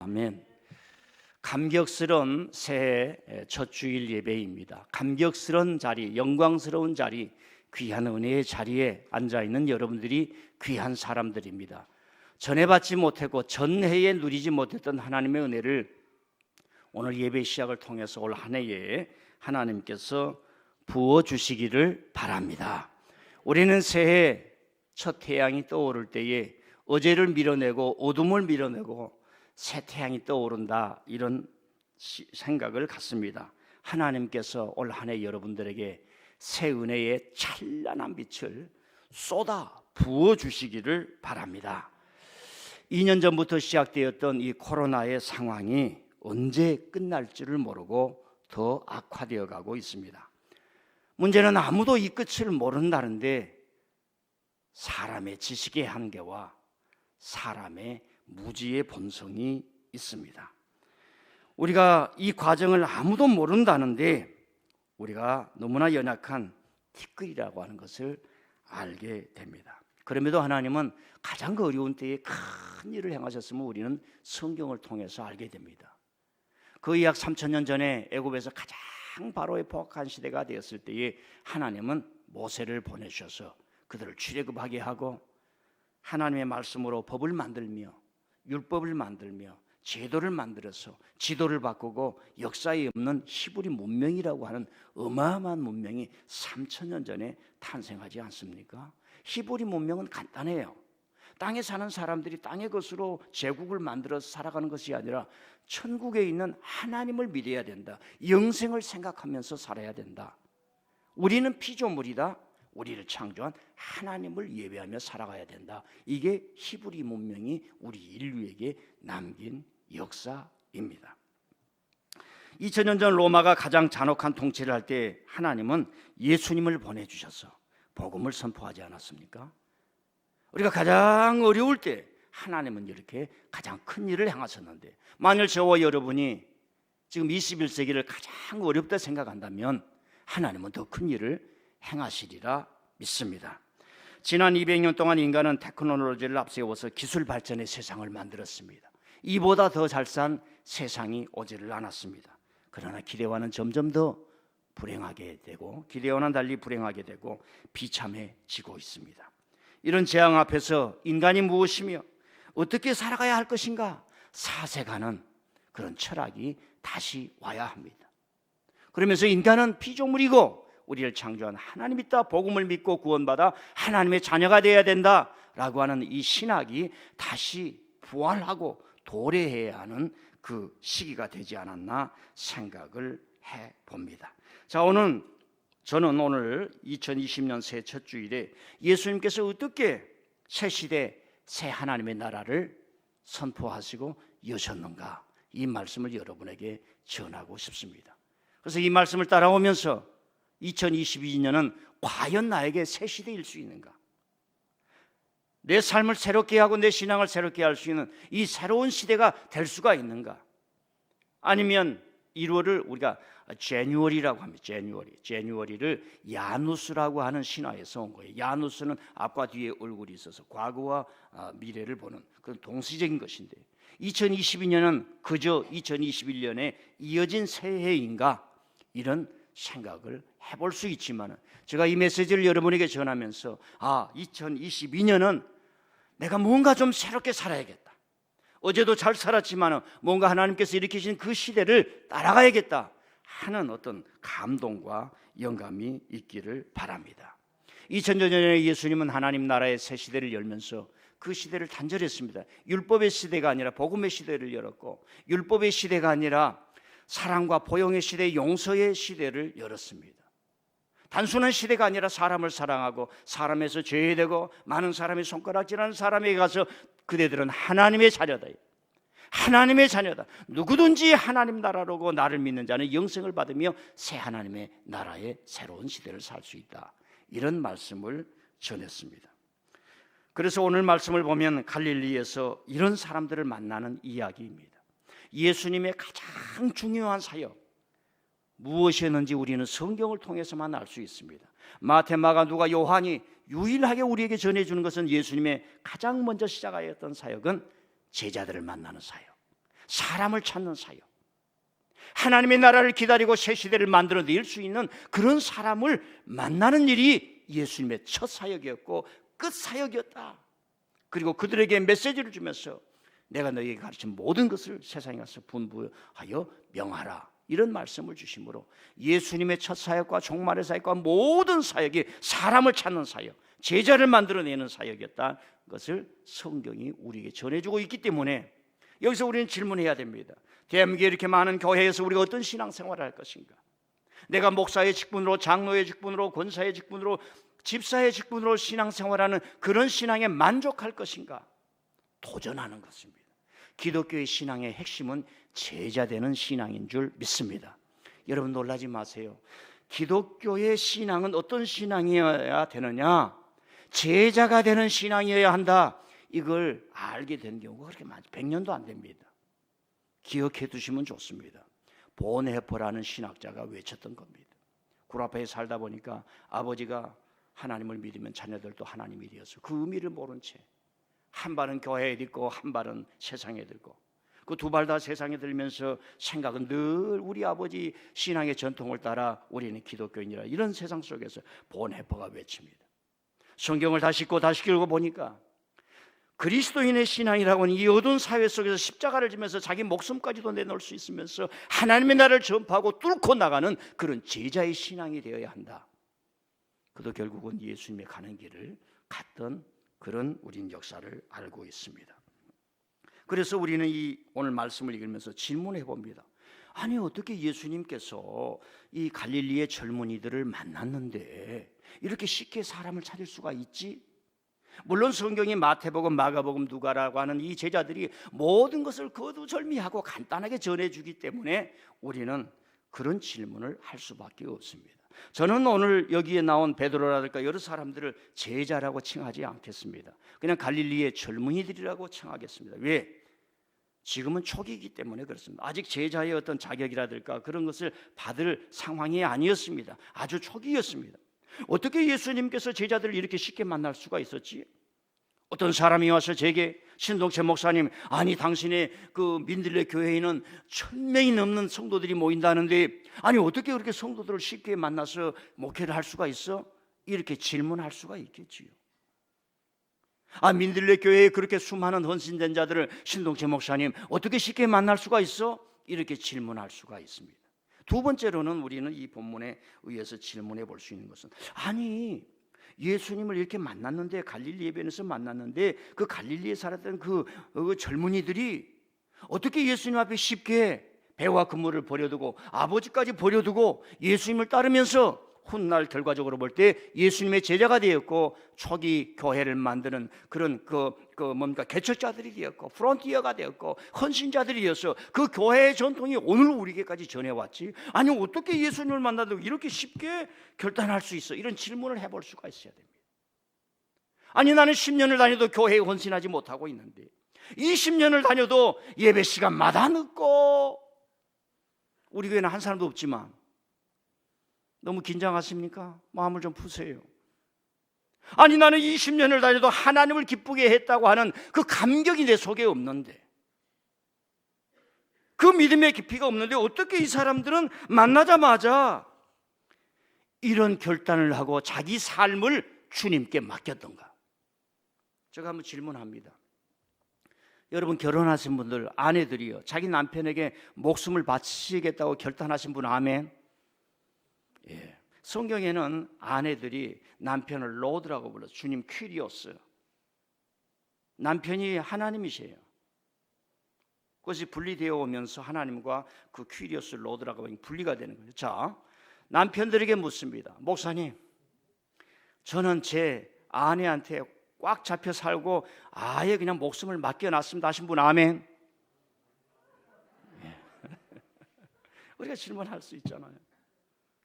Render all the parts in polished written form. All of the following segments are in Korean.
아멘. 감격스러운 새해 첫 주일 예배입니다. 감격스러운 자리, 영광스러운 자리, 귀한 은혜의 자리에 앉아있는 여러분들이 귀한 사람들입니다. 전해받지 못했고 전해에 누리지 못했던 하나님의 은혜를 오늘 예배 시작을 통해서 올 한 해에 하나님께서 부어주시기를 바랍니다. 우리는 새해 첫 태양이 떠오를 때에 어제를 밀어내고 어둠을 밀어내고 새 태양이 떠오른다, 이런 생각을 갖습니다. 하나님께서 올 한 해 여러분들에게 새 은혜의 찬란한 빛을 쏟아 부어주시기를 바랍니다. 2년 전부터 시작되었던 이 코로나의 상황이 언제 끝날 줄을 모르고 더 악화되어 가고 있습니다. 문제는 아무도 이 끝을 모른다는데 사람의 지식의 한계와 사람의 무지의 본성이 있습니다. 우리가 이 과정을 아무도 모른다는데 우리가 너무나 연약한 티끌이라고 하는 것을 알게 됩니다. 그럼에도 하나님은 가장 어려운 때에 큰 일을 행하셨음을 우리는 성경을 통해서 알게 됩니다. 거의 약 3000년 전에 애굽에서 가장 바로에 포악한 시대가 되었을 때에 하나님은 모세를 보내셔서 그들을 출애굽하게 하고 하나님의 말씀으로 법을 만들며 율법을 만들며 제도를 만들어서 지도를 바꾸고 역사에 없는 히브리 문명이라고 하는 어마어마한 문명이 3000년 전에 탄생하지 않습니까? 히브리 문명은 간단해요. 땅에 사는 사람들이 땅의 것으로 제국을 만들어서 살아가는 것이 아니라 천국에 있는 하나님을 믿어야 된다. 영생을 생각하면서 살아야 된다. 우리는 피조물이다. 우리를 창조한 하나님을 예배하며 살아가야 된다. 이게 히브리 문명이 우리 인류에게 남긴 역사입니다. 2000년 전 로마가 가장 잔혹한 통치를 할 때 하나님은 예수님을 보내주셔서 복음을 선포하지 않았습니까? 우리가 가장 어려울 때 하나님은 이렇게 가장 큰 일을 행하셨는데, 만일 저와 여러분이 지금 21세기를 가장 어렵다 생각한다면 하나님은 더 큰 일을 행하시리라 믿습니다. 지난 200년 동안 인간은 테크놀로지를 앞세워서 기술 발전의 세상을 만들었습니다. 이보다 더 잘 산 세상이 오지를 않았습니다. 그러나 기대와는 점점 더 불행하게 되고 기대와는 달리 불행하게 되고 비참해지고 있습니다. 이런 재앙 앞에서 인간이 무엇이며 어떻게 살아가야 할 것인가 사색하는 그런 철학이 다시 와야 합니다. 그러면서 인간은 피조물이고 우리를 창조한 하나님 있다, 복음을 믿고 구원받아 하나님의 자녀가 되어야 된다라고 하는 이 신학이 다시 부활하고 도래해야 하는 그 시기가 되지 않았나 생각을 해봅니다. 자, 저는 오늘 2020년 새해 첫 주일에 예수님께서 어떻게 새 시대, 새 하나님의 나라를 선포하시고 여셨는가, 이 말씀을 여러분에게 전하고 싶습니다. 그래서 이 말씀을 따라오면서 2022년은 과연 나에게 새 시대일 수 있는가? 내 삶을 새롭게 하고 내 신앙을 새롭게 할 수 있는 이 새로운 시대가 될 수가 있는가? 아니면 1월을 우리가 제뉴얼이라고 합니다. 제뉴얼이를 야누스라고 하는 신화에서 온 거예요. 야누스는 앞과 뒤에 얼굴이 있어서 과거와 미래를 보는 그런 동시적인 것인데, 2022년은 그저 2021년에 이어진 새해인가? 이런 생각을 해볼 수 있지만, 제가 이 메시지를 여러분에게 전하면서 2022년은 내가 뭔가 좀 새롭게 살아야겠다. 어제도 잘 살았지만 뭔가 하나님께서 일으키신 그 시대를 따라가야겠다 하는 어떤 감동과 영감이 있기를 바랍니다. 2000년 전에 예수님은 하나님 나라의 새 시대를 열면서 그 시대를 단절했습니다. 율법의 시대가 아니라 복음의 시대를 열었고, 율법의 시대가 아니라 사랑과 포용의 시대, 용서의 시대를 열었습니다. 단순한 시대가 아니라 사람을 사랑하고 사람에서 제외되고 많은 사람이 손가락질하는 사람에게 가서 그대들은 하나님의 자녀다. 하나님의 자녀다. 누구든지 하나님 나라로 오고 나를 믿는 자는 영생을 받으며 새 하나님의 나라의 새로운 시대를 살 수 있다. 이런 말씀을 전했습니다. 그래서 오늘 말씀을 보면 갈릴리에서 이런 사람들을 만나는 이야기입니다. 예수님의 가장 중요한 사역, 무엇이었는지 우리는 성경을 통해서만 알 수 있습니다. 마태, 마가, 누가, 요한이 유일하게 우리에게 전해주는 것은 예수님의 가장 먼저 시작하였던 사역은 제자들을 만나는 사역, 사람을 찾는 사역, 하나님의 나라를 기다리고 새 시대를 만들어낼 수 있는 그런 사람을 만나는 일이 예수님의 첫 사역이었고 끝 사역이었다. 그리고 그들에게 메시지를 주면서 내가 너희에게 가르친 모든 것을 세상에 가서 분부하여 명하라, 이런 말씀을 주심으로 예수님의 첫 사역과 종말의 사역과 모든 사역이 사람을 찾는 사역, 제자를 만들어내는 사역이었다는 것을 성경이 우리에게 전해주고 있기 때문에 여기서 우리는 질문해야 됩니다. 대한민국에 이렇게 많은 교회에서 우리가 어떤 신앙생활을 할 것인가? 내가 목사의 직분으로, 장로의 직분으로, 권사의 직분으로, 집사의 직분으로 신앙생활하는 그런 신앙에 만족할 것인가? 도전하는 것입니다. 기독교의 신앙의 핵심은 제자되는 신앙인 줄 믿습니다. 여러분 놀라지 마세요. 기독교의 신앙은 어떤 신앙이어야 되느냐? 제자가 되는 신앙이어야 한다. 이걸 알게 된 경우가 그렇게 많죠. 100년도 안 됩니다. 기억해 두시면 좋습니다. 본헤퍼라는 신학자가 외쳤던 겁니다. 구라파에 살다 보니까 아버지가 하나님을 믿으면 자녀들도 하나님이 되어서 그 의미를 모른 채 한 발은 교회에 들고 한 발은 세상에 들고 그 두 발 다 세상에 들면서 생각은 늘 우리 아버지 신앙의 전통을 따라 우리는 기독교인이라, 이런 세상 속에서 본헤퍼가 외칩니다. 성경을 다시 읽고 다시 읽고 보니까 그리스도인의 신앙이라고는 이 어두운 사회 속에서 십자가를 지면서 자기 목숨까지도 내놓을 수 있으면서 하나님의 나라를 전파하고 뚫고 나가는 그런 제자의 신앙이 되어야 한다. 그도 결국은 예수님의 가는 길을 갔던 그런 우린 역사를 알고 있습니다. 그래서 우리는 이 오늘 말씀을 읽으면서 질문해 봅니다. 아니 어떻게 예수님께서 이 갈릴리의 젊은이들을 만났는데 이렇게 쉽게 사람을 찾을 수가 있지? 물론 성경이 마태복음, 마가복음, 누가라고 하는 이 제자들이 모든 것을 거두절미하고 간단하게 전해주기 때문에 우리는 그런 질문을 할 수밖에 없습니다. 저는 오늘 여기에 나온 베드로라든가 여러 사람들을 제자라고 칭하지 않겠습니다. 그냥 갈릴리의 젊은이들이라고 칭하겠습니다. 왜? 지금은 초기이기 때문에 그렇습니다. 아직 제자의 어떤 자격이라든가 그런 것을 받을 상황이 아니었습니다. 아주 초기였습니다. 어떻게 예수님께서 제자들을 이렇게 쉽게 만날 수가 있었지? 어떤 사람이 와서 제게, 신동철 목사님, 아니 당신의 그 민들레 교회에는 1000명이 넘는 성도들이 모인다는데 아니 어떻게 그렇게 성도들을 쉽게 만나서 목회를 할 수가 있어? 이렇게 질문할 수가 있겠지요. 아, 민들레 교회에 그렇게 수많은 헌신된 자들을 신동철 목사님 어떻게 쉽게 만날 수가 있어? 이렇게 질문할 수가 있습니다. 두 번째로는 우리는 이 본문에 의해서 질문해 볼 수 있는 것은, 아니 예수님을 이렇게 만났는데, 갈릴리 해변에서 만났는데 그 갈릴리에 살았던 그 젊은이들이 어떻게 예수님 앞에 쉽게 배와 그물을 버려두고 아버지까지 버려두고 예수님을 따르면서 훗날 결과적으로 볼 때 예수님의 제자가 되었고 초기 교회를 만드는 그런 뭔가 개척자들이 되었고 프론티어가 되었고 헌신자들이 되어서 그 교회의 전통이 오늘 우리에게까지 전해왔지. 아니 어떻게 예수님을 만나도 이렇게 쉽게 결단할 수 있어? 이런 질문을 해볼 수가 있어야 됩니다. 아니 나는 10년을 다녀도 교회에 헌신하지 못하고 있는데 20년을 다녀도 예배 시간마다 늦고, 우리 교회는 한 사람도 없지만 너무 긴장하십니까? 마음을 좀 푸세요. 아니 나는 20년을 다녀도 하나님을 기쁘게 했다고 하는 그 감격이 내 속에 없는데, 그 믿음의 깊이가 없는데 어떻게 이 사람들은 만나자마자 이런 결단을 하고 자기 삶을 주님께 맡겼던가? 제가 한번 질문합니다. 여러분 결혼하신 분들, 아내들이요, 자기 남편에게 목숨을 바치겠다고 결단하신 분 아멘? 예. 성경에는 아내들이 남편을 로드라고 불러서 주님 퀴리오스, 남편이 하나님이세요. 그것이 분리되어 오면서 하나님과 그 퀴리오스 로드라고 분리가 되는 거죠. 자, 남편들에게 묻습니다. 목사님, 저는 제 아내한테 꽉 잡혀 살고 아예 그냥 목숨을 맡겨놨습니다 하신 분 아멘? 예. 우리가 질문할 수 있잖아요.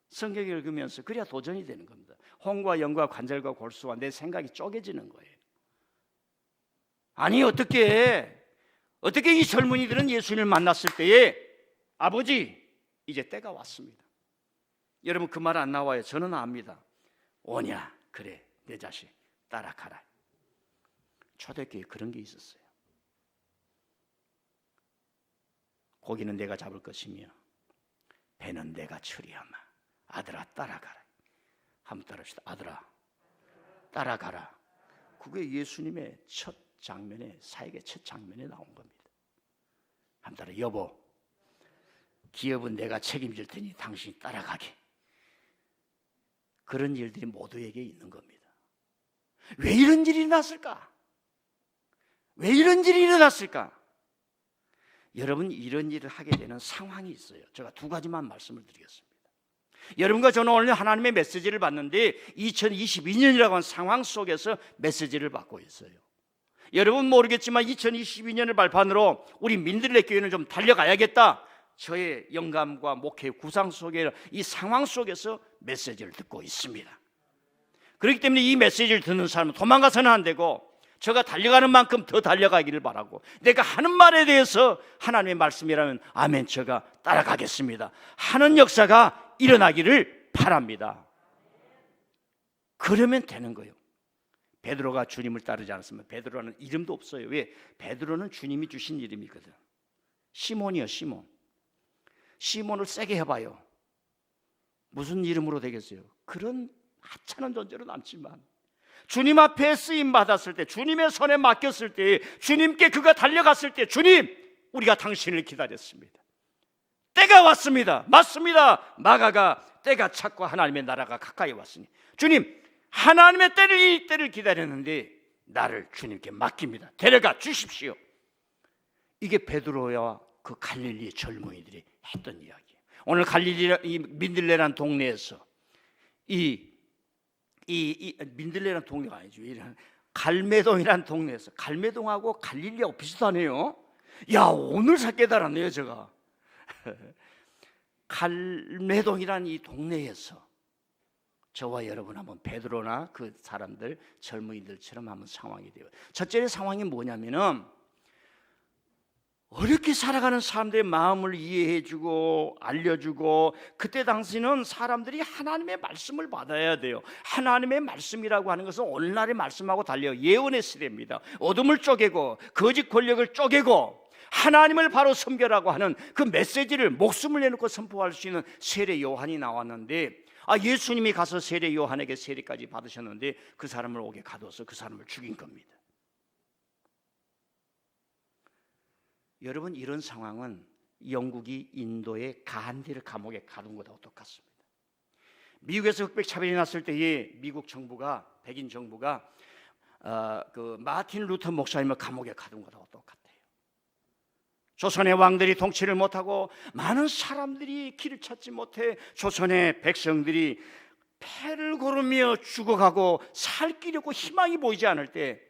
성경 읽으면서 그래야 도전이 되는 겁니다. 혼과 영과 관절과 골수와 내 생각이 쪼개지는 거예요. 아니 어떻게 이 젊은이들은 예수님을 만났을 때에 아버지 이제 때가 왔습니다. 여러분 그 말 안 나와요. 저는 압니다. 오냐 그래 내 자식 따라가라. 초대교회에 그런 게 있었어요. 고기는 내가 잡을 것이며 배는 내가 처리하마. 아들아 따라가라. 한번 따라합시다. 아들아 따라가라. 그게 예수님의 첫 장면에, 사역의 첫 장면에 나온 겁니다. 한번 따라. 여보, 기업은 내가 책임질 테니 당신이 따라가게. 그런 일들이 모두에게 있는 겁니다. 왜 이런 일이 일어났을까? 왜 이런 일이 일어났을까? 여러분, 이런 일을 하게 되는 상황이 있어요. 제가 두 가지만 말씀을 드리겠습니다. 여러분과 저는 오늘 하나님의 메시지를 받는데 2022년이라고 하는 상황 속에서 메시지를 받고 있어요. 여러분 모르겠지만 2022년을 발판으로 우리 민들레 교회는 좀 달려가야겠다. 저의 영감과 목회 구상 속에 이 상황 속에서 메시지를 듣고 있습니다. 그렇기 때문에 이 메시지를 듣는 사람은 도망가서는 안 되고 제가 달려가는 만큼 더 달려가기를 바라고, 내가 하는 말에 대해서 하나님의 말씀이라면 아멘, 제가 따라가겠습니다 하는 역사가 일어나기를 바랍니다. 그러면 되는 거예요. 베드로가 주님을 따르지 않았으면, 베드로는 이름도 없어요. 왜? 베드로는 주님이 주신 이름이거든. 시몬이요, 시몬. 시몬을 세게 해봐요. 무슨 이름으로 되겠어요? 그런 하찮은 존재로 남지만 주님 앞에 쓰임 받았을 때, 주님의 손에 맡겼을 때, 주님께 그가 달려갔을 때, 주님, 우리가 당신을 기다렸습니다. 때가 왔습니다. 맞습니다. 마가가 때가 찼고 하나님의 나라가 가까이 왔으니, 주님, 하나님의 때를, 이 때를 기다렸는데 나를 주님께 맡깁니다. 데려가 주십시오. 이게 베드로와 그 갈릴리 젊은이들이 했던 이야기예요. 오늘 갈릴리 이 민들레라는 동네에서 이 민들레라는 동네가 아니죠. 갈매동이라는 동네에서, 갈매동하고 갈릴리하고 비슷하네요. 야, 오늘 사 깨달았네요, 제가. 갈매동이라는 이 동네에서 저와 여러분 한번 베드로나 그 사람들, 젊은이들처럼 한번 상황이 돼요. 첫째 상황이 뭐냐면은 어렵게 살아가는 사람들의 마음을 이해해주고 알려주고, 그때 당시는 사람들이 하나님의 말씀을 받아야 돼요. 하나님의 말씀이라고 하는 것은 오늘날의 말씀하고 달려 예언의 시대입니다. 어둠을 쪼개고 거짓 권력을 쪼개고 하나님을 바로 섬겨라고 하는 그 메시지를 목숨을 내놓고 선포할 수 있는 세례 요한이 나왔는데, 예수님이 가서 세례 요한에게 세례까지 받으셨는데 그 사람을 옥에 가둬서 그 사람을 죽인 겁니다. 여러분, 이런 상황은 영국이 인도의 간디를 감옥에 가둔 것하고 똑같습니다. 미국에서 흑백 차별이 났을 때에 미국 정부가, 백인 정부가 그 마틴 루터 목사님을 감옥에 가둔 것하고 똑같아요. 조선의 왕들이 통치를 못하고 많은 사람들이 길을 찾지 못해 조선의 백성들이 패를 고르며 죽어가고 살 길이 없고 희망이 보이지 않을 때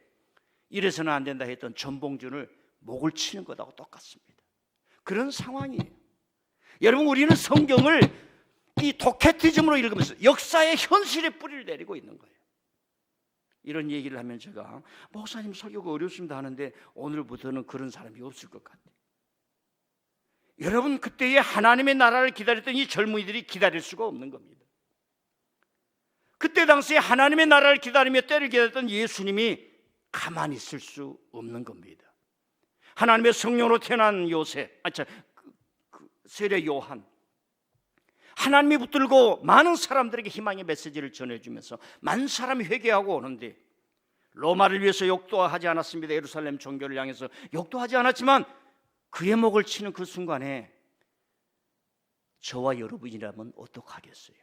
이래서는 안 된다 했던 전봉준을 목을 치는 것하고 똑같습니다. 그런 상황이에요. 여러분, 우리는 성경을 이 도케티즘으로 읽으면서 역사의 현실에 뿌리를 내리고 있는 거예요. 이런 얘기를 하면 제가 목사님 설교가 어렵습니다 하는데 오늘부터는 그런 사람이 없을 것 같아요. 여러분, 그때의 하나님의 나라를 기다렸던 이 젊은이들이 기다릴 수가 없는 겁니다. 그때 당시에 하나님의 나라를 기다리며 때를 기다렸던 예수님이 가만히 있을 수 없는 겁니다. 하나님의 성령으로 태어난 요셉, 세례 요한, 하나님이 붙들고 많은 사람들에게 희망의 메시지를 전해주면서 많은 사람이 회개하고 오는데, 로마를 위해서 욕도 하지 않았습니다. 예루살렘 종교를 향해서 욕도 하지 않았지만 그의 목을 치는 그 순간에 저와 여러분이라면 어떡하겠어요?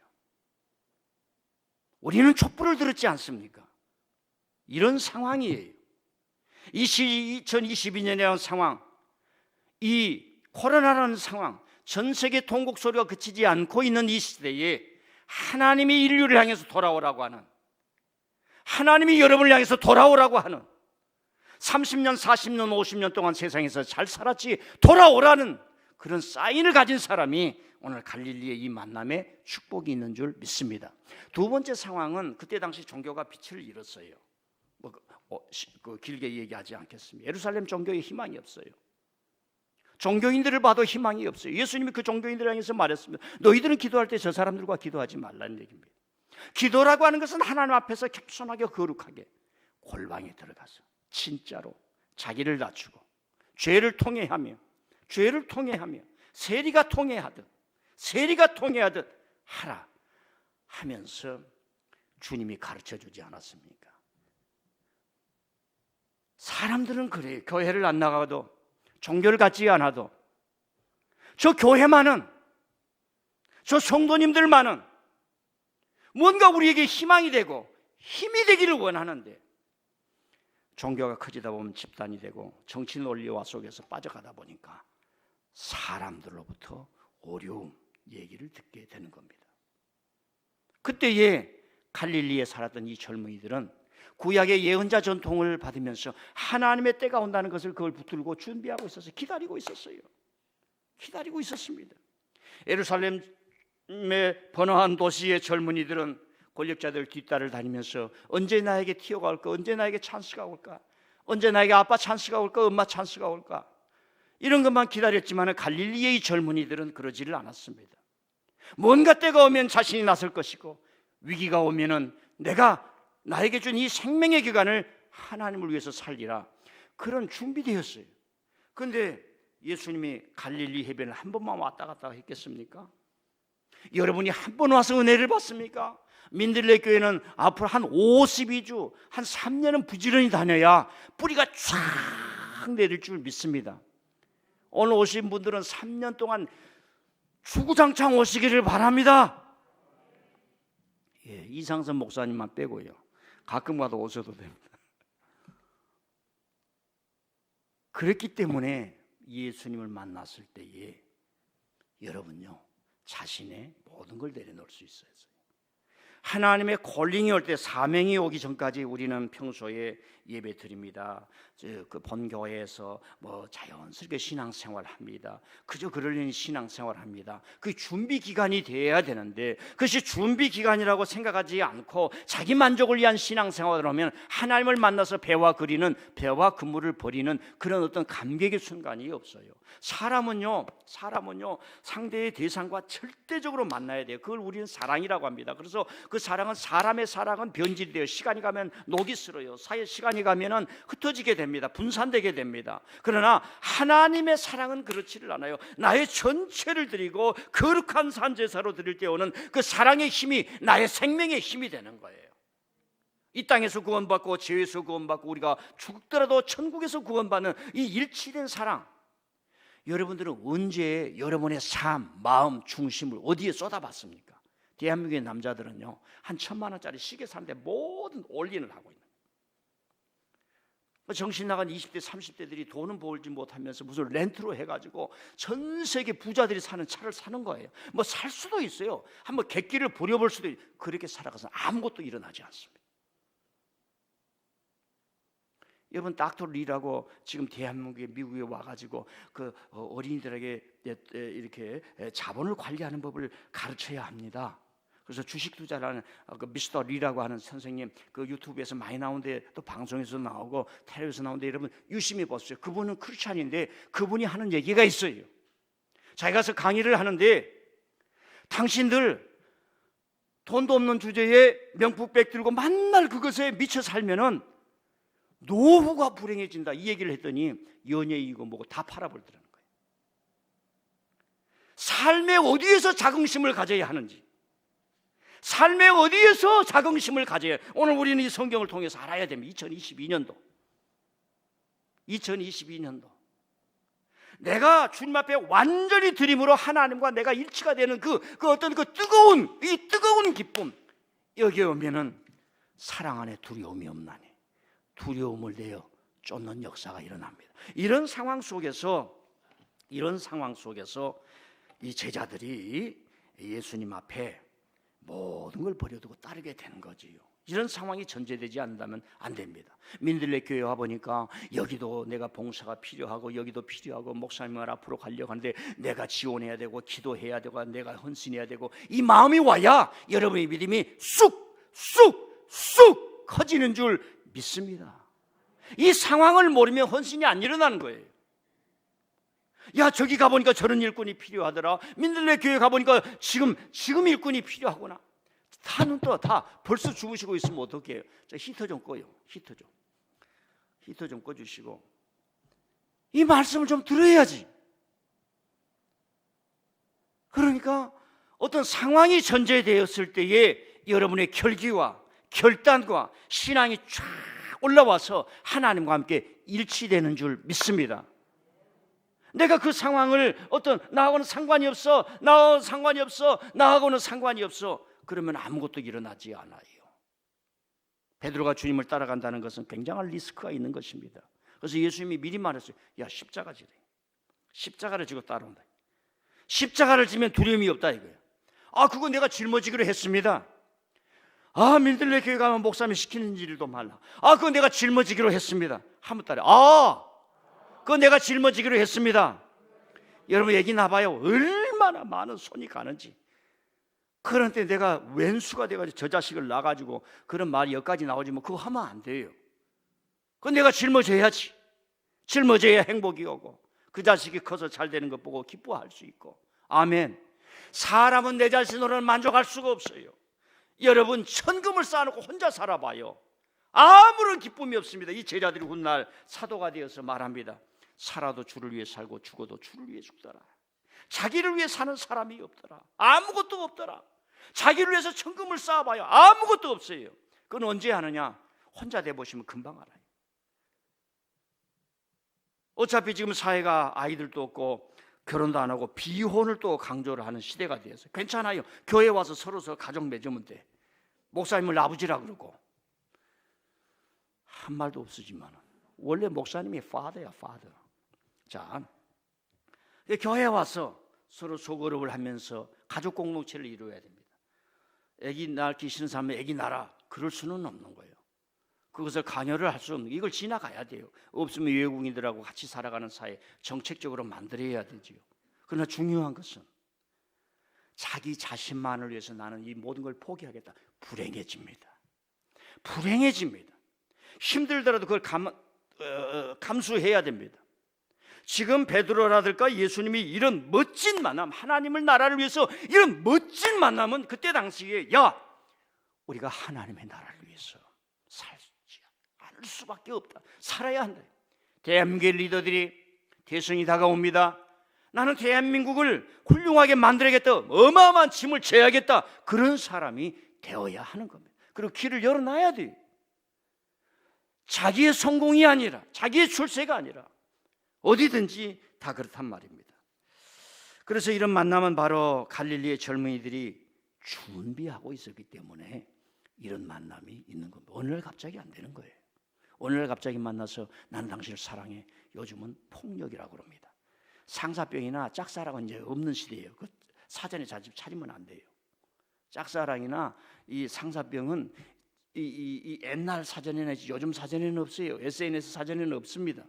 우리는 촛불을 들었지 않습니까? 이런 상황이에요. 2022년이라는 상황, 이 코로나라는 상황, 전 세계 통곡 소리가 그치지 않고 있는 이 시대에 하나님이 인류를 향해서 돌아오라고 하는, 하나님이 여러분을 향해서 돌아오라고 하는, 30년, 40년, 50년 동안 세상에서 잘 살았지 돌아오라는 그런 사인을 가진 사람이 오늘 갈릴리의 이 만남에 축복이 있는 줄 믿습니다. 두 번째 상황은 그때 당시 종교가 빛을 잃었어요. 길게 얘기하지 않겠습니다. 예루살렘 종교에 희망이 없어요. 종교인들을 봐도 희망이 없어요. 예수님이 그 종교인들을 향해서 말했습니다. 너희들은 기도할 때 저 사람들과 기도하지 말라는 얘기입니다. 기도라고 하는 것은 하나님 앞에서 겸손하게 거룩하게 골방에 들어가서 진짜로 자기를 낮추고 죄를 통회하며 죄를 통회하며 세리가 통회하듯 하라 하면서 주님이 가르쳐주지 않았습니까? 사람들은 그래요. 교회를 안 나가도, 종교를 갖지 않아도, 저 교회만은, 저 성도님들만은 뭔가 우리에게 희망이 되고 힘이 되기를 원하는데, 종교가 커지다 보면 집단이 되고 정치 논리화 속에서 빠져가다 보니까 사람들로부터 어려움 얘기를 듣게 되는 겁니다. 그때에 갈릴리에 살았던 이 젊은이들은 구약의 예언자 전통을 받으면서 하나님의 때가 온다는 것을 그걸 붙들고 준비하고 있었어요. 기다리고 있었습니다. 예루살렘의 번화한 도시의 젊은이들은 권력자들 뒷따를 다니면서 언제 나에게 티오가 올까? 언제 나에게 찬스가 올까? 언제 나에게 아빠 찬스가 올까? 엄마 찬스가 올까? 이런 것만 기다렸지만 갈릴리의 젊은이들은 그러지를 않았습니다. 뭔가 때가 오면 자신이 나설 것이고 위기가 오면은 내가 나에게 준 이 생명의 기간을 하나님을 위해서 살리라, 그런 준비되었어요. 그런데 예수님이 갈릴리 해변을 한 번만 왔다 갔다 했겠습니까? 여러분이 한 번 와서 은혜를 받습니까? 민들레 교회는 앞으로 한 52주, 한 3년은 부지런히 다녀야 뿌리가 쫙 내릴 줄 믿습니다. 오늘 오신 분들은 3년 동안 주구장창 오시기를 바랍니다. 예, 이상선 목사님만 빼고요. 가끔 가도 오셔도 됩니다. 그랬기 때문에 예수님을 만났을 때에 여러분요, 자신의 모든 걸 내려놓을 수 있어요. 하나님의 콜링이 올 때, 사명이 오기 전까지 우리는 평소에 예배 드립니다. 그 본교회에서 자연스럽게 신앙생활 합니다. 그저 그러려니 신앙생활 합니다. 그 준비 기간이 돼야 되는데, 그것이 준비 기간이라고 생각하지 않고 자기 만족을 위한 신앙생활을 하면 하나님을 만나서 배와 그물을 버리는 그런 어떤 감격의 순간이 없어요. 사람은요 상대의 대상과 절대적으로 만나야 돼요. 그걸 우리는 사랑이라고 합니다. 그래서 그 사람의 사랑은 변질이 돼요. 시간이 가면 녹이 슬어요. 시간이 가면은 흩어지게 됩니다. 분산되게 됩니다. 그러나 하나님의 사랑은 그렇지를 않아요. 나의 전체를 드리고 거룩한 산제사로 드릴 때 오는 그 사랑의 힘이 나의 생명의 힘이 되는 거예요. 이 땅에서 구원받고 죄에서 구원받고 우리가 죽더라도 천국에서 구원받는 이 일치된 사랑, 여러분들은 언제 여러분의 삶, 마음 중심을 어디에 쏟아봤습니까? 대한민국의 남자들은요, 한 1,000만 원짜리 시계 사는데 모든 올인을 하고 있는 거예요. 정신 나간 20대 30대들이 돈은 벌지 못하면서 무슨 렌트로 해가지고 전 세계 부자들이 사는 차를 사는 거예요. 뭐 살 수도 있어요. 한번 객기를 부려볼 수도 있어요. 그렇게 살아가서 아무것도 일어나지 않습니다. 여러분, 닥터 리라고 지금 대한민국에 미국에 와가지고 그 어린이들에게 이렇게 자본을 관리하는 법을 가르쳐야 합니다. 그래서 주식 투자라는 그 미스터 리라고 하는 선생님, 그 유튜브에서 많이 나오는데 또 방송에서 나오고 텔레비에서 나오는데 여러분 유심히 보세요. 그분은 크리스찬인데 그분이 하는 얘기가 있어요. 자기가 가서 강의를 하는데, 당신들 돈도 없는 주제에 명품백 들고 만날 그것에 미쳐 살면은 노후가 불행해진다, 이 얘기를 했더니 연예이고 뭐고 다 팔아버리더라는 거예요. 삶에 어디에서 자긍심을 가져야 하는지, 삶에 어디에서 자긍심을 가져야, 오늘 우리는 이 성경을 통해서 알아야 됩니다. 2022년도 내가 주님 앞에 완전히 드림으로 하나님과 내가 일치가 되는 그 어떤 그 뜨거운 기쁨, 여기에 오면은 사랑 안에 두려움이 없나니 두려움을 내어 쫓는 역사가 일어납니다. 이런 상황 속에서 이 제자들이 예수님 앞에 모든 걸 버려두고 따르게 되는 거지요. 이런 상황이 전제되지 않는다면 안 됩니다. 민들레 교회 와 보니까 여기도 내가 봉사가 필요하고 여기도 필요하고 목사님을 앞으로 가려고 하는데 내가 지원해야 되고 기도해야 되고 내가 헌신해야 되고, 이 마음이 와야 여러분의 믿음이 쑥 커지는 줄 믿습니다. 이 상황을 모르면 헌신이 안 일어나는 거예요. 야, 저기 가보니까 저런 일꾼이 필요하더라. 민들레 교회 가보니까 지금 일꾼이 필요하구나. 다 눈 떠, 다 벌써 주무시고 있으면 어떡해요? 자, 히터 좀 꺼요. 히터 좀 꺼주시고 이 말씀을 좀 들어야지. 그러니까 어떤 상황이 전제되었을 때에 여러분의 결기와 결단과 신앙이 쫙 올라와서 하나님과 함께 일치되는 줄 믿습니다. 내가 그 상황을 나하고는 상관이 없어, 나하고는 상관이 없어, 그러면 아무것도 일어나지 않아요. 베드로가 주님을 따라간다는 것은 굉장한 리스크가 있는 것입니다. 그래서 예수님이 미리 말했어요. 야, 십자가 지래. 십자가를 지고 따라온다. 십자가를 지면 두려움이 없다 이거예요. 그거 내가 짊어지기로 했습니다. 민들레 교회 가면 목사님 시키는 일도 말라. 그거 내가 짊어지기로 했습니다. 한번 따라. 그거 내가 짊어지기로 했습니다. 여러분 얘기 나봐요. 얼마나 많은 손이 가는지. 그런데 내가 왼수가 돼가지고 저 자식을 낳아가지고 그런 말이 여기까지 나오지 뭐 그거 하면 안 돼요. 그건 내가 짊어져야지. 짊어져야 행복이 오고 그 자식이 커서 잘 되는 것 보고 기뻐할 수 있고. 아멘. 사람은 내 자신으로는 만족할 수가 없어요. 여러분 천금을 쌓아놓고 혼자 살아봐요. 아무런 기쁨이 없습니다. 이 제자들이 훗날 사도가 되어서 말합니다. 살아도 주를 위해 살고 죽어도 주를 위해 죽더라. 자기를 위해 사는 사람이 없더라. 아무것도 없더라. 자기를 위해서 천금을 쌓아봐요. 아무것도 없어요. 그건 언제 하느냐? 혼자 돼보시면 금방 알아요. 어차피 지금 사회가 아이들도 없고 결혼도 안 하고 비혼을 또 강조를 하는 시대가 되어서 괜찮아요. 교회 와서 서로 가정 맺으면 돼. 목사님을 아버지라 그러고 한 말도 없으지만 원래 목사님이 father야, father. 자, 교회에 와서 서로 소그룹을 하면서 가족 공동체를 이루어야 됩니다. 애기 낳기 싫은 사람은 애기 낳아. 그럴 수는 없는 거예요. 그것을 관여를 할 수 없는, 이걸 지나가야 돼요. 없으면 외국인들하고 같이 살아가는 사회 정책적으로 만들어야 되지요. 그러나 중요한 것은 자기 자신만을 위해서 나는 이 모든 걸 포기하겠다. 불행해집니다. 힘들더라도 그걸 감수해야 됩니다. 지금 베드로라든가 예수님이 이런 멋진 만남, 하나님을 나라를 위해서 이런 멋진 만남은 그때 당시에 우리가 하나님의 나라를 위해서 살지 않을 수밖에 없다. 살아야 한다. 대한민국의 리더들이 대선이 다가옵니다. 나는 대한민국을 훌륭하게 만들어야겠다. 어마어마한 짐을 져야겠다. 그런 사람이 되어야 하는 겁니다. 그리고 길을 열어놔야 돼요. 자기의 성공이 아니라, 자기의 출세가 아니라 어디든지 다 그렇단 말입니다. 그래서 이런 만남은 바로 갈릴리의 젊은이들이 준비하고 있었기 때문에 이런 만남이 있는 겁니다. 어느 날 갑자기 안 되는 거예요. 어느 날 갑자기 만나서 나는 당신을 사랑해. 요즘은 폭력이라고 그럽니다. 상사병이나 짝사랑은 이제 없는 시대예요. 그 사전에 자집 차리면 안 돼요. 짝사랑이나 이 상사병은 이 옛날 사전에나 요즘 사전에는 없어요. SNS 사전에는 없습니다.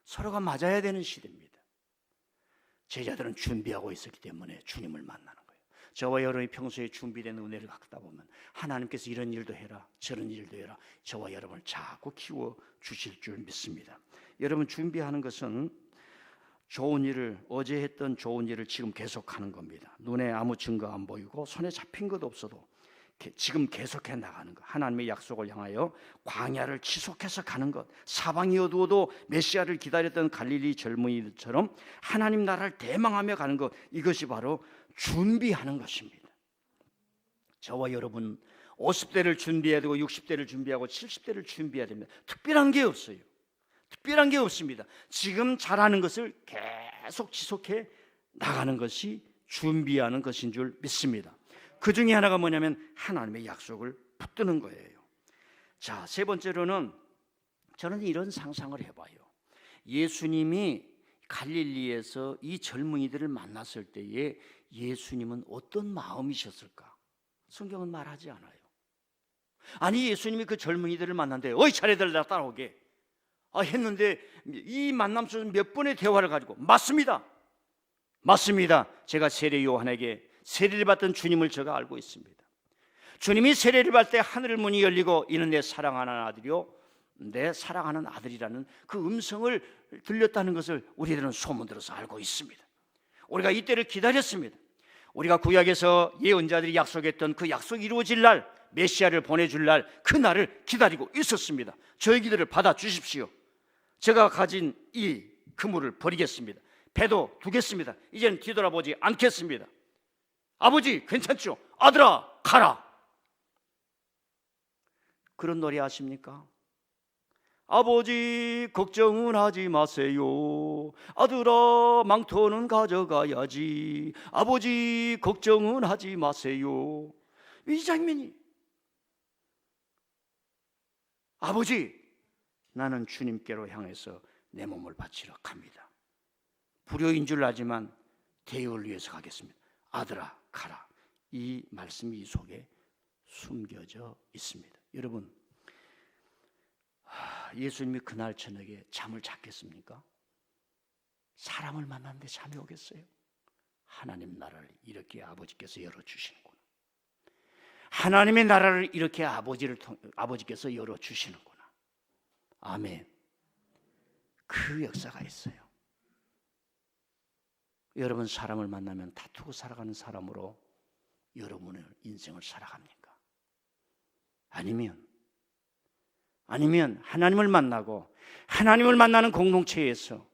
서로가 맞아야 되는 시대입니다. 제자들은 준비하고 있었기 때문에 주님을 만나는 거예요. 저와 여러분이 평소에 준비된 은혜를 갖다 보면 하나님께서 이런 일도 해라, 저런 일도 해라, 저와 여러분을 자꾸 키워 주실 줄 믿습니다. 여러분 준비하는 것은 좋은 일을, 어제 했던 좋은 일을 지금 계속하는 겁니다. 눈에 아무 증거 안 보이고 손에 잡힌 것 없어도 지금 계속해 나가는 것, 하나님의 약속을 향하여 광야를 지속해서 가는 것, 사방이 어두워도 메시아를 기다렸던 갈릴리 젊은이들처럼 하나님 나라를 대망하며 가는 것, 이것이 바로 준비하는 것입니다. 저와 여러분 50대를 준비해야 되고 60대를 준비하고 70대를 준비해야 됩니다. 특별한 게 없어요. 특별한 게 없습니다. 지금 잘하는 것을 계속 지속해 나가는 것이 준비하는 것인 줄 믿습니다. 그 중에 하나가 뭐냐면 하나님의 약속을 붙드는 거예요. 자, 세 번째로는 저는 이런 상상을 해봐요. 예수님이 갈릴리에서 이 젊은이들을 만났을 때에 예수님은 어떤 마음이셨을까? 성경은 말하지 않아요. 아니, 예수님이 그 젊은이들을 만났는데 어이 차례들 다 따라오게 했는데 이 만남 속에서 몇 번의 대화를 가지고 맞습니다. 제가 세례 요한에게 세례를 받던 주님을 제가 알고 있습니다. 주님이 세례를 받을 때 하늘 문이 열리고 이는 내 사랑하는 아들이요 내 사랑하는 아들이라는 그 음성을 들렸다는 것을 우리들은 소문 들어서 알고 있습니다. 우리가 이때를 기다렸습니다. 우리가 구약에서 예언자들이 약속했던 그 약속이 이루어질 날, 메시아를 보내줄 날, 그 날을 기다리고 있었습니다. 저희 기도를 받아주십시오. 제가 가진 이 그물을 버리겠습니다. 배도 두겠습니다. 이제는 뒤돌아보지 않겠습니다. 아버지 괜찮죠? 아들아 가라. 그런 노래 아십니까? 아버지 걱정은 하지 마세요. 아들아 망토는 가져가야지. 아버지 걱정은 하지 마세요. 이 장면이, 아버지 나는 주님께로 향해서 내 몸을 바치러 갑니다. 불효인 줄 알지만 대의를 위해서 가겠습니다. 아들아 가라. 이 말씀이 이 속에 숨겨져 있습니다. 여러분, 예수님이 그날 저녁에 잠을 잤겠습니까? 사람을 만났는데 잠이 오겠어요? 하나님 나라를 이렇게 아버지께서 열어주시는구나. 하나님의 나라를 이렇게 아버지께서 열어주시는구나. 아멘. 그 역사가 있어요. 여러분, 사람을 만나면 다투고 살아가는 사람으로 여러분의 인생을 살아갑니까? 아니면 하나님을 만나고 하나님을 만나는 공동체에서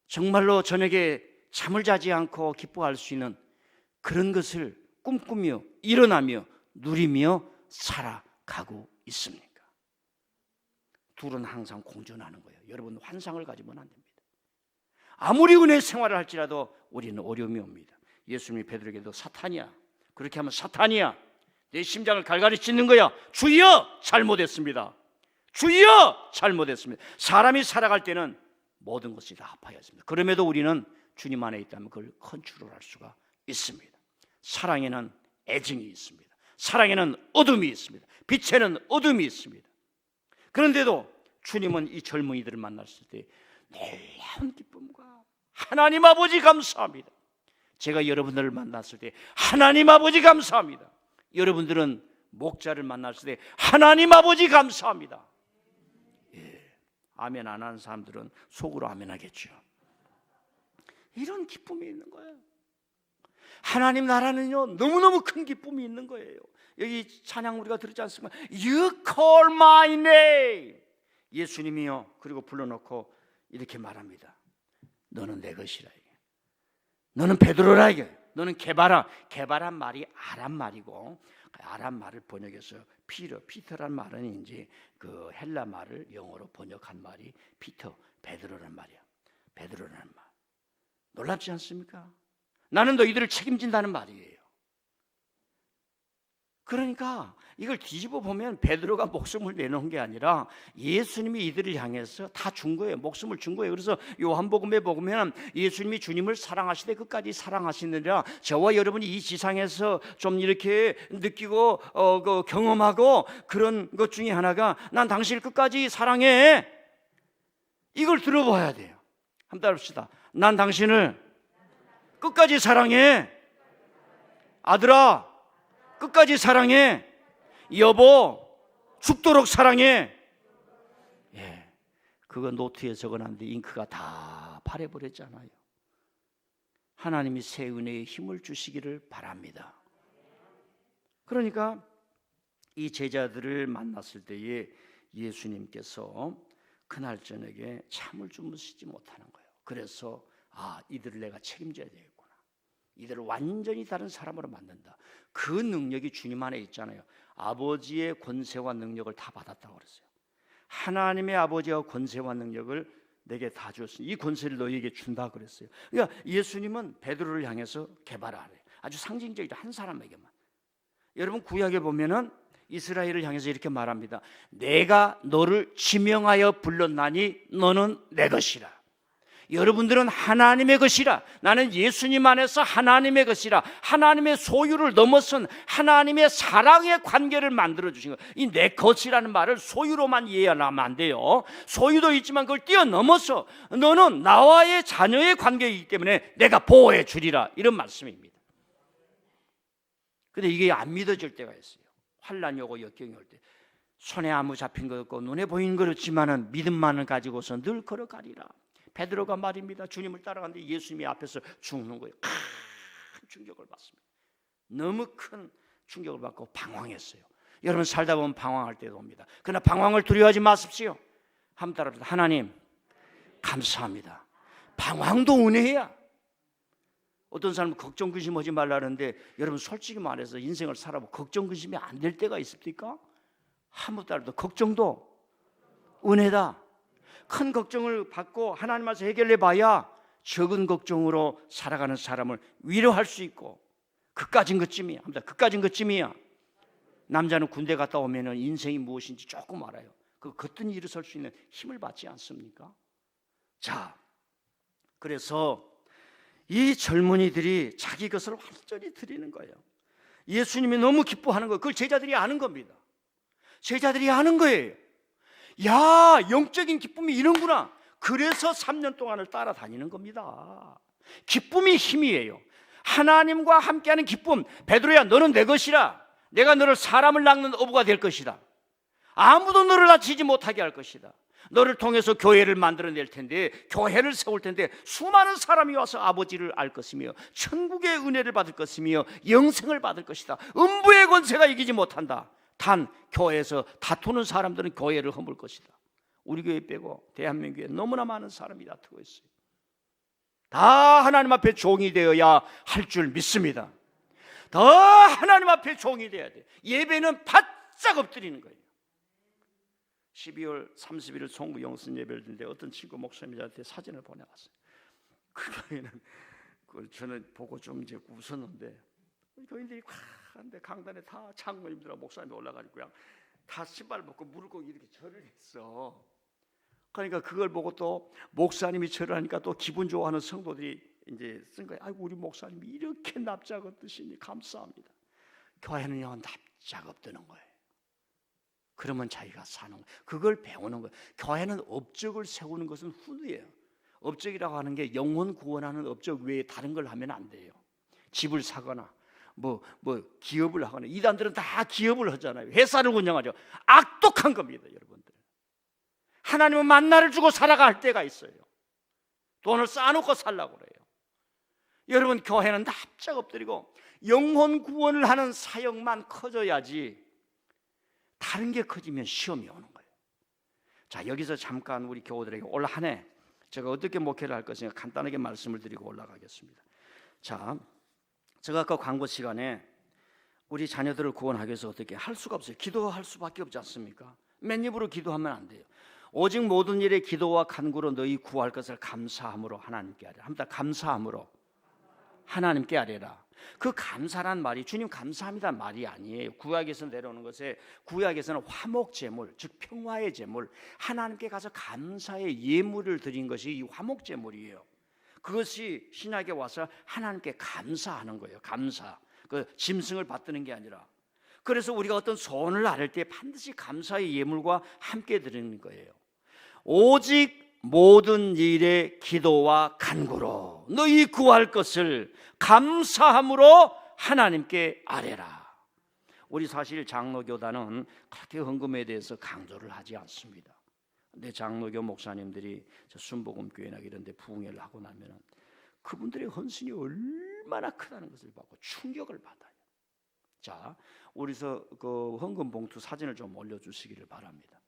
정말로 저녁에 잠을 자지 않고 기뻐할 수 있는 그런 것을 꿈꾸며 일어나며 누리며 살아가고 있습니까? 둘은 항상 공존하는 거예요. 여러분, 환상을 가지면 안 됩니다. 아무리 은혜 생활을 할지라도 우리는 어려움이 옵니다. 예수님이 베드로에게도 사탄이야, 그렇게 하면 사탄이야, 내 심장을 갈갈이 찢는 거야. 주여 잘못했습니다. 주여 잘못했습니다. 사람이 살아갈 때는 모든 것이 다 아파야 했습니다. 그럼에도 우리는 주님 안에 있다면 그걸 컨트롤할 수가 있습니다. 사랑에는 애증이 있습니다. 사랑에는 어둠이 있습니다. 빛에는 어둠이 있습니다. 그런데도 주님은 이 젊은이들을 만났을 때 놀라운 기쁨과 하나님 아버지 감사합니다. 제가 여러분들을 만났을 때 하나님 아버지 감사합니다. 여러분들은 목자를 만났을 때 하나님 아버지 감사합니다. 예, 아멘 안 하는 사람들은 속으로 아멘 하겠죠. 이런 기쁨이 있는 거예요. 하나님 나라는요 너무너무 큰 기쁨이 있는 거예요. 여기 찬양 우리가 들었지 않습니까? You call my name. 예수님이요 그리고 불러놓고 이렇게 말합니다. 너는 내 것이라. 너는 베드로라. 이게 너는 게바라. 게바란 말이 아람 말이고, 아람 말을 번역해서 피터란 말은 이제 그 헬라 말을 영어로 번역한 말이 피터, 베드로란 말이야. 베드로라는 말. 놀랍지 않습니까? 나는 너희들을 책임진다는 말이에요. 그러니까 이걸 뒤집어 보면 베드로가 목숨을 내놓은 게 아니라 예수님이 이들을 향해서 다 준 거예요. 목숨을 준 거예요. 그래서 요한복음에 보면 예수님이 주님을 사랑하시되 끝까지 사랑하시느라 저와 여러분이 이 지상에서 좀 이렇게 느끼고 경험하고 그런 것 중에 하나가 난 당신을 끝까지 사랑해. 이걸 들어봐야 돼요. 한번 따라합시다. 난 당신을 끝까지 사랑해. 아들아 끝까지 사랑해. 여보 죽도록 사랑해. 예, 그거 노트에 적어놨는데 잉크가 다 파래버렸잖아요. 하나님이 새 은혜의 힘을 주시기를 바랍니다. 그러니까 이 제자들을 만났을 때에 예수님께서 그날 저녁에 잠을 주무시지 못하는 거예요. 그래서 이들을 내가 책임져야 되겠구나. 이들을 완전히 다른 사람으로 만든다. 그 능력이 주님 안에 있잖아요. 아버지의 권세와 능력을 다 받았다고 그랬어요. 하나님의 아버지와 권세와 능력을 내게 다 주었으니 이 권세를 너희에게 준다 그랬어요. 그러니까 예수님은 베드로를 향해서 개발하래. 아주 상징적이다. 한 사람에게만. 여러분 구약에 보면은 이스라엘을 향해서 이렇게 말합니다. 내가 너를 지명하여 불렀나니 너는 내 것이라. 여러분들은 하나님의 것이라. 나는 예수님 안에서 하나님의 것이라. 하나님의 소유를 넘어선 하나님의 사랑의 관계를 만들어주신 거예요. 이 내 것이라는 말을 소유로만 이해하면 안 돼요. 소유도 있지만 그걸 뛰어넘어서 너는 나와의 자녀의 관계이기 때문에 내가 보호해 주리라. 이런 말씀입니다. 근데 이게 안 믿어질 때가 있어요. 환난이 오고 역경이 올 때. 손에 아무 잡힌 것 없고 눈에 보이는 것 없지만은 믿음만을 가지고서 늘 걸어가리라. 베드로가 말입니다. 주님을 따라가는데 예수님이 앞에서 죽는 거예요. 큰 충격을 받습니다. 너무 큰 충격을 받고 방황했어요. 여러분 살다 보면 방황할 때도 옵니다. 그러나 방황을 두려워하지 마십시오. 한번 따라합시다. 하나님 감사합니다. 방황도 은혜야. 어떤 사람은 걱정 근심하지 말라는데 여러분 솔직히 말해서 인생을 살아보고 걱정 근심이 안 될 때가 있습니까? 아무 때도 걱정도 은혜다. 큰 걱정을 받고 하나님 앞에서 해결해 봐야 적은 걱정으로 살아가는 사람을 위로할 수 있고 그까진 것쯤이야. 그까진 것쯤이야. 남자는 군대 갔다 오면 인생이 무엇인지 조금 알아요. 그 거뜬히 일어설 수 있는 힘을 받지 않습니까? 자, 그래서 이 젊은이들이 자기 것을 완전히 드리는 거예요. 예수님이 너무 기뻐하는 거예요. 그걸 제자들이 아는 겁니다. 제자들이 아는 거예요. 야, 영적인 기쁨이 이런구나. 그래서 3년 동안을 따라다니는 겁니다. 기쁨이 힘이에요. 하나님과 함께하는 기쁨. 베드로야, 너는 내 것이라. 내가 너를 사람을 낚는 어부가 될 것이다. 아무도 너를 다치지 못하게 할 것이다. 너를 통해서 교회를 만들어낼 텐데, 교회를 세울 텐데 수많은 사람이 와서 아버지를 알 것이며 천국의 은혜를 받을 것이며 영생을 받을 것이다. 음부의 권세가 이기지 못한다. 단 교회에서 다투는 사람들은 교회를 허물 것이다. 우리 교회 빼고 대한민국에 너무나 많은 사람이 다투고 있어요. 다 하나님 앞에 종이 되어야 할 줄 믿습니다. 더 하나님 앞에 종이 되어야 돼. 예배는 바짝 엎드리는 거예요. 12월 31일 송구 영선 예배를 드는데 어떤 친구 목사님한테 사진을 보내왔어요. 그 교회는 저는 보고 좀 이제 웃었는데 교인들이 한데 강단에 다 장로님들하고 목사님이 올라가지고 그냥 다 신발 벗고 무릎 꿇고 이렇게 절을 했어. 그러니까 그걸 보고 또 목사님이 절을 하니까 또 기분 좋아하는 성도들이 이제 쓴 거예요. 아이고 우리 목사님이 이렇게 납작 엎드시니 감사합니다. 교회는요 납작 엎드는 거예요. 그러면 자기가 사는 거예요. 그걸 배우는 거예요. 교회는 업적을 세우는 것은 후예요. 업적이라고 하는 게 영혼 구원하는 업적 외에 다른 걸 하면 안 돼요. 집을 사거나 뭐 기업을 하거나. 이단들은 다 기업을 하잖아요. 회사를 운영하죠. 악독한 겁니다, 여러분들. 하나님은 만나를 주고 살아갈 때가 있어요. 돈을 쌓아놓고 살라고 그래요. 여러분, 교회는 납작 엎드리고 영혼 구원을 하는 사역만 커져야지 다른 게 커지면 시험이 오는 거예요. 자, 여기서 잠깐 우리 교우들에게 올 한 해 제가 어떻게 목회를 할 것인가 간단하게 말씀을 드리고 올라가겠습니다. 자, 제가 아까 광고 시간에 우리 자녀들을 구원하기 위해서 어떻게 할 수가 없어요. 기도할 수밖에 없지 않습니까? 맨 입으로 기도하면 안 돼요. 오직 모든 일에 기도와 간구로 너희 구할 것을 감사함으로 하나님께 하라. 합니다. 감사함으로 하나님께 아뢰라. 그 감사란 말이 주님 감사합니다 말이 아니에요. 구약에서 내려오는 것에 구약에서는 화목제물, 즉 평화의 제물, 하나님께 가서 감사의 예물을 드린 것이 이 화목제물이에요. 그것이 신약에 와서 하나님께 감사하는 거예요. 감사. 그 짐승을 받드는 게 아니라. 그래서 우리가 어떤 소원을 아뢰 때 반드시 감사의 예물과 함께 드리는 거예요. 오직 모든 일에 기도와 간구로 너희 구할 것을 감사함으로 하나님께 아뢰라. 우리 사실 장로교단은 그렇게 헌금에 대해서 강조를 하지 않습니다. 근데 장로교 목사님들이 순복음교회나 이런 데 부흥회를 하고 나면 그분들의 헌신이 얼마나 크다는 것을 받고 충격을 받아요. 자, 우리서 그 헌금 봉투 사진을 좀 올려주시기를 바랍니다.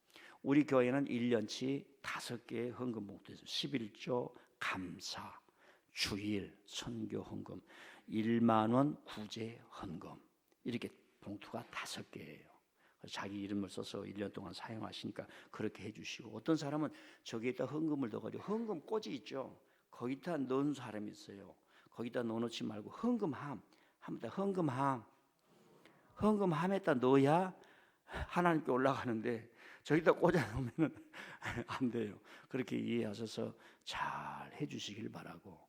우리 교회는 1년치 5개의 헌금 봉투에서 11조 감사, 주일, 선교 헌금, 1만 원 구제 헌금 이렇게 봉투가 5개예요. 자기 이름을 써서 1년 동안 사용하시니까 그렇게 해주시고, 어떤 사람은 저기에다 헌금을 넣어가지고 헌금 꽂이 있죠. 거기다 넣은 사람이 있어요. 거기다 넣어놓지 말고 헌금함, 합니다. 헌금함에다 넣어야 하나님께 올라가는데 저기다 꽂아 놓으면 안 돼요. 그렇게 이해하셔서 잘 해주시길 바라고,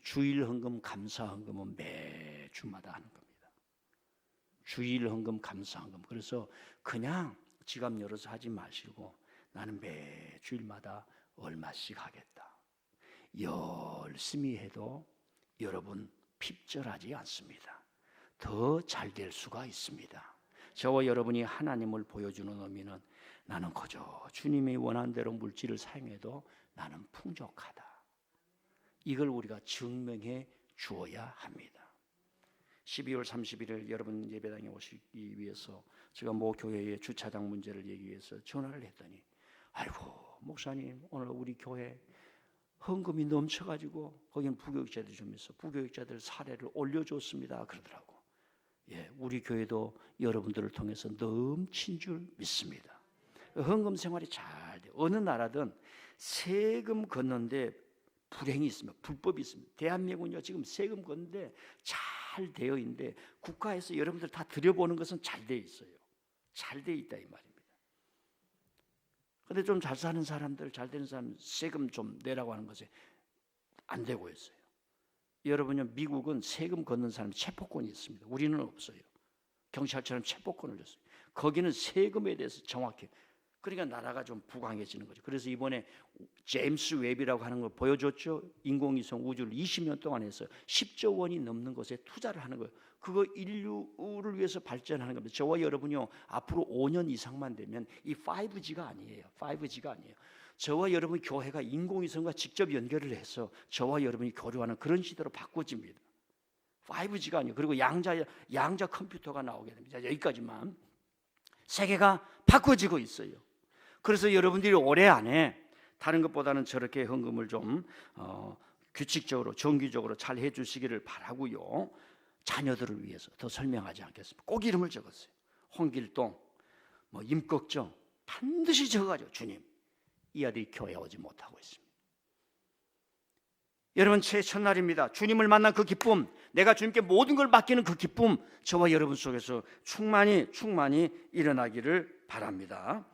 주일 헌금, 감사 헌금은 매주마다 하는 겁니다. 주일 헌금, 감사 헌금. 그래서 그냥 지갑 열어서 하지 마시고 나는 매 주일마다 얼마씩 하겠다. 열심히 해도 여러분 핍절하지 않습니다. 더 잘 될 수가 있습니다. 저와 여러분이 하나님을 보여주는 의미는 나는 그저 주님이 원하는 대로 물질을 사용해도 나는 풍족하다. 이걸 우리가 증명해 주어야 합니다. 12월 31일 여러분 예배당에 오시기 위해서 제가 모 교회의 주차장 문제를 얘기해서 전화를 했더니, 아이고 목사님, 오늘 우리 교회 헌금이 넘쳐가지고 거기는 부교육자들 주면서 부교육자들 사례를 올려줬습니다 그러더라고. 예, 우리 교회도 여러분들을 통해서 넘친 줄 믿습니다. 헌금 생활이 잘 돼. 어느 나라든 세금 걷는데 불행이 있으면 불법이 있습니다. 대한민국은요 지금 세금 걷는데 잘 되어 있는데 국가에서 여러분들 다 들여보는 것은 잘 되어 있어요. 잘 되어 있다 이 말입니다. 그런데 좀 잘 사는 사람들, 잘 되는 사람 세금 좀 내라고 하는 것에 안 되고 있어요. 여러분요 미국은 세금 걷는 사람 체포권이 있습니다. 우리는 없어요. 경찰처럼 체포권을 줬어요. 거기는 세금에 대해서 정확히, 그러니까 나라가 좀 부강해지는 거죠. 그래서 이번에 제임스 웹이라고 하는 걸 보여줬죠. 인공위성 우주를 20년 동안 해서 10조 원이 넘는 것에 투자를 하는 거예요. 그거 인류를 위해서 발전하는 겁니다. 저와 여러분요 앞으로 5년 이상만 되면 이 5G가 아니에요. 5G가 아니에요. 저와 여러분 교회가 인공위성과 직접 연결을 해서 저와 여러분이 교류하는 그런 시대로 바꿔집니다. 5G가 아니에요. 그리고 양자 컴퓨터가 나오게 됩니다. 여기까지만. 세계가 바꿔지고 있어요. 그래서 여러분들이 올해 안에 다른 것보다는 저렇게 헌금을 좀 규칙적으로 정기적으로 잘 해주시기를 바라고요. 자녀들을 위해서 더 설명하지 않겠습니다. 꼭 이름을 적었어요. 홍길동, 임꺽정 반드시 적어가지고 주님 이 아들이 교회에 오지 못하고 있습니다. 여러분 새해 첫날입니다. 주님을 만난 그 기쁨, 내가 주님께 모든 걸 맡기는 그 기쁨 저와 여러분 속에서 충만히 일어나기를 바랍니다.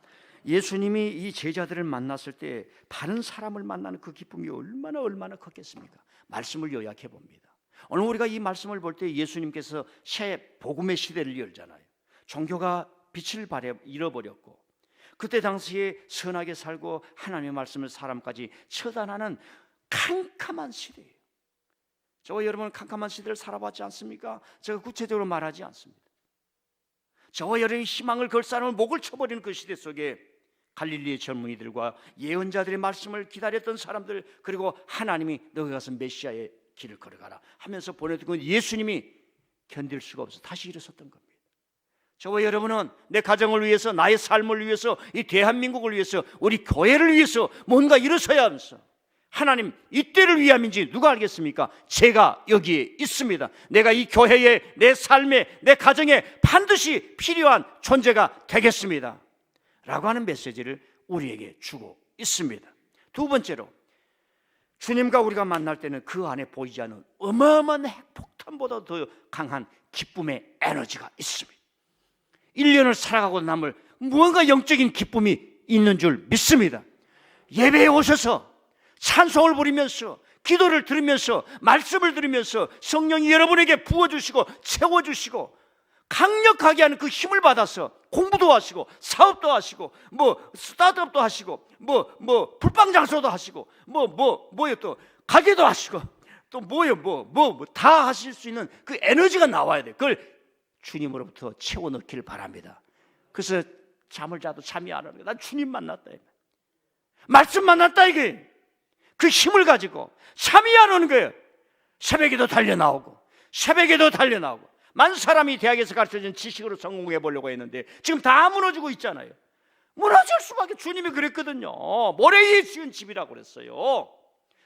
예수님이 이 제자들을 만났을 때 다른 사람을 만나는 그 기쁨이 얼마나 컸겠습니까? 말씀을 요약해 봅니다. 오늘 우리가 이 말씀을 볼 때 예수님께서 새 복음의 시대를 열잖아요. 종교가 빛을 잃어버렸고 그때 당시에 선하게 살고 하나님의 말씀을 사람까지 처단하는 캄캄한 시대예요. 저와 여러분은 캄캄한 시대를 살아봤지 않습니까? 제가 구체적으로 말하지 않습니다. 저와 여러분이 희망을 걸 사람을 목을 쳐버리는 그 시대 속에 갈릴리의 젊은이들과 예언자들의 말씀을 기다렸던 사람들, 그리고 하나님이 너희 가서 메시아의 길을 걸어가라 하면서 보내던 예수님이 견딜 수가 없어 다시 일어섰던 겁니다. 저와 여러분은 내 가정을 위해서, 나의 삶을 위해서, 이 대한민국을 위해서, 우리 교회를 위해서 뭔가 일어서야 하면서, 하나님 이때를 위함인지 누가 알겠습니까? 제가 여기에 있습니다. 내가 이 교회에, 내 삶에, 내 가정에 반드시 필요한 존재가 되겠습니다 라고 하는 메시지를 우리에게 주고 있습니다. 두 번째로, 주님과 우리가 만날 때는 그 안에 보이지 않는 어마어마한 핵폭탄보다 더 강한 기쁨의 에너지가 있습니다. 1년을 살아가고 남을 무언가 영적인 기쁨이 있는 줄 믿습니다. 예배에 오셔서 찬송을 부리면서, 기도를 들으면서, 말씀을 들으면서 성령이 여러분에게 부어주시고 채워주시고 강력하게 하는 그 힘을 받아서 공부도 하시고 사업도 하시고 스타트업도 하시고 불빵장소도 하시고 또 가게도 하시고 또 다 하실 수 있는 그 에너지가 나와야 돼. 그걸 주님으로부터 채워넣기를 바랍니다. 그래서 잠을 자도 잠이 안 오는 거야. 난 주님 만났다, 말씀 만났다, 이게 그 힘을 가지고 잠이 안 오는 거예요. 새벽에도 달려나오고 많은 사람이 대학에서 가르쳐준 지식으로 성공해 보려고 했는데 지금 다 무너지고 있잖아요. 무너질 수밖에. 주님이 그랬거든요. 모래 위에 지은 집이라고 그랬어요.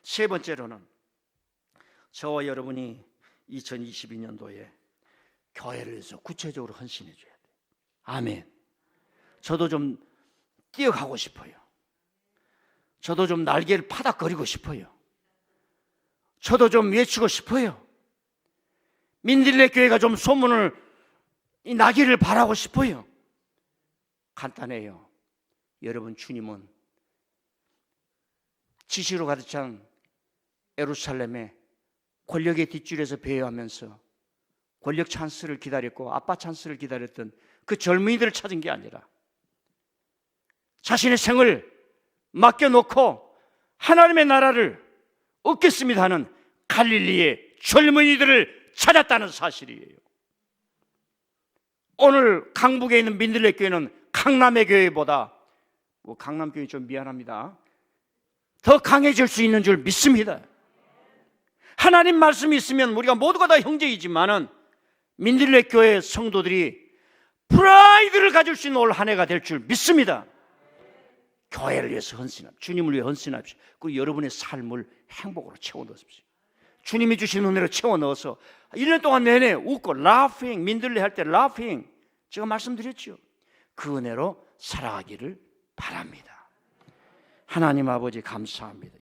세 번째로는 저와 여러분이 2022년도에 교회를 위해서 구체적으로 헌신해 줘야 돼요. 아멘. 저도 좀 뛰어가고 싶어요. 저도 좀 날개를 파닥거리고 싶어요. 저도 좀 외치고 싶어요. 민들레 교회가 좀 소문을 나기를 바라고 싶어요. 간단해요. 여러분, 주님은 지시로 가득 찬 예루살렘에 권력의 뒷줄에서 배회하면서 권력 찬스를 기다렸고 아빠 찬스를 기다렸던 그 젊은이들을 찾은 게 아니라 자신의 생을 맡겨놓고 하나님의 나라를 얻겠습니다 하는 갈릴리의 젊은이들을 찾았다는 사실이에요. 오늘 강북에 있는 민들레 교회는 강남의 교회보다 강남교회 좀 미안합니다. 더 강해질 수 있는 줄 믿습니다. 하나님 말씀이 있으면 우리가 모두가 다 형제이지만은 민들레 교회 성도들이 프라이드를 가질 수 있는 올 한 해가 될 줄 믿습니다. 교회를 위해서 헌신합시오. 주님을 위해 헌신합시오. 그리고 여러분의 삶을 행복으로 채워 넣으십시오. 주님이 주신 은혜로 채워 넣어서 1년 동안 내내 웃고 laughing, 민들레 할 때 laughing 제가 말씀드렸죠. 그 은혜로 살아가기를 바랍니다. 하나님 아버지 감사합니다.